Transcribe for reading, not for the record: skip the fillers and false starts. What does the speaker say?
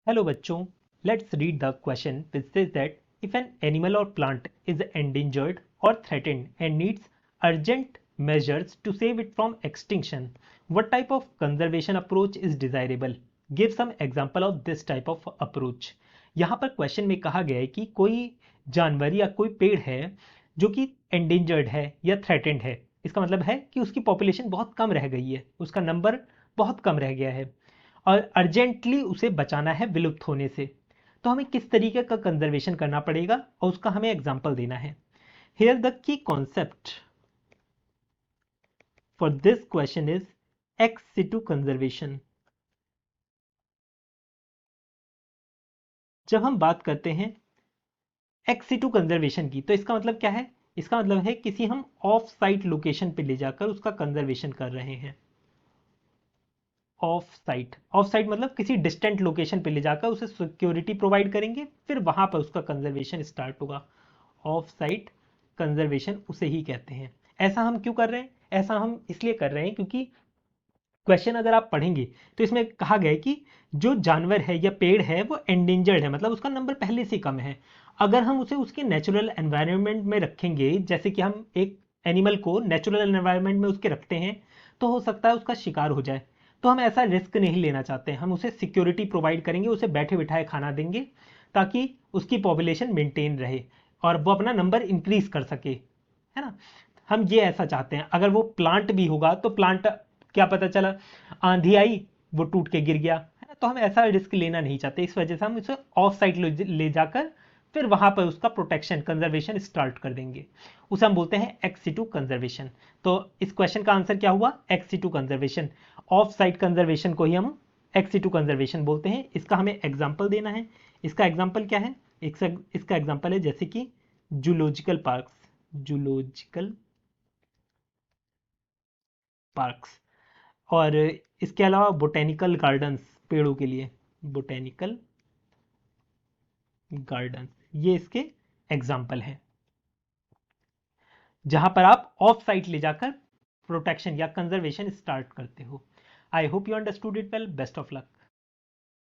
Hello बच्चों, let's read the question which says that if an animal or plant is endangered or threatened and needs urgent measures to save it from extinction, what type of conservation approach is desirable? Give some example of this type of approach. यहाँ पर question में कहा गया है कि कोई जानवर या कोई पेड़ है जो कि एंडेंजर्ड है या थ्रेटेंड है। इसका मतलब है कि उसकी पॉपुलेशन बहुत कम रह गई है, उसका नंबर बहुत कम रह गया है और अर्जेंटली उसे बचाना है विलुप्त होने से। तो हमें किस तरीके का कंजर्वेशन करना पड़ेगा और उसका हमें एग्जाम्पल देना है। Here the key concept for this question is ex situ conservation. जब हम बात करते हैं एक्स सिटू कंजर्वेशन की, तो इसका मतलब क्या है? इसका मतलब है किसी हम ऑफ साइट लोकेशन पे ले जाकर उसका कंजर्वेशन कर रहे हैं। ऑफ साइट मतलब किसी डिस्टेंट लोकेशन पे ले जाकर उसे सिक्योरिटी प्रोवाइड करेंगे, फिर वहां पर उसका कंजर्वेशन स्टार्ट होगा। ऑफ साइट कंजर्वेशन उसे ही कहते हैं। ऐसा हम क्यों कर रहे हैं? ऐसा हम इसलिए कर रहे हैं क्योंकि क्वेश्चन अगर आप पढ़ेंगे तो इसमें कहा गया है कि जो जानवर है या पेड़ है वो एंडेंजर्ड है, मतलब उसका नंबर पहले से कम है। अगर हम उसे उसके नेचुरल एनवायरनमेंट में रखेंगे, जैसे कि हम एक एनिमल को नेचुरल एनवायरनमेंट में उसके रखते हैं, तो हो सकता है उसका शिकार हो जाए। तो हम ऐसा रिस्क नहीं लेना चाहते हैं। हम उसे सिक्योरिटी प्रोवाइड करेंगे, उसे बैठे बिठाए खाना देंगे ताकि उसकी पॉपुलेशन मेंटेन रहे और वो अपना नंबर इंक्रीज कर सके, है ना। हम ये ऐसा चाहते हैं। अगर वो प्लांट भी होगा तो प्लांट, क्या पता चला आंधी आई वो टूट के गिर गया, है ना। तो हम ऐसा रिस्क लेना नहीं चाहते, इस वजह से हम इसे ऑफ साइट ले जाकर फिर वहां पर उसका प्रोटेक्शन कंजर्वेशन स्टार्ट कर देंगे। उसे हम बोलते हैं एक्स सिटू कंजर्वेशन। तो इस क्वेश्चन का आंसर क्या हुआ? Ex situ conservation. Of site conservation को ही हम एक्स सिटू कंजर्वेशन बोलते हैं। इसका हमें एग्जाम्पल देना है। इसका एग्जाम्पल क्या है? इसका एग्जाम्पल है जैसे कि जूलॉजिकल पार्क्स, और इसके अलावा बोटेनिकल गार्डन्स, पेड़ों के लिए बोटेनिकल गार्डन्स, ये इसके एग्जाम्पल हैं जहां पर आप ऑफ साइट ले जाकर प्रोटेक्शन या कंजर्वेशन स्टार्ट करते हो। I hope you understood it well. Best of luck.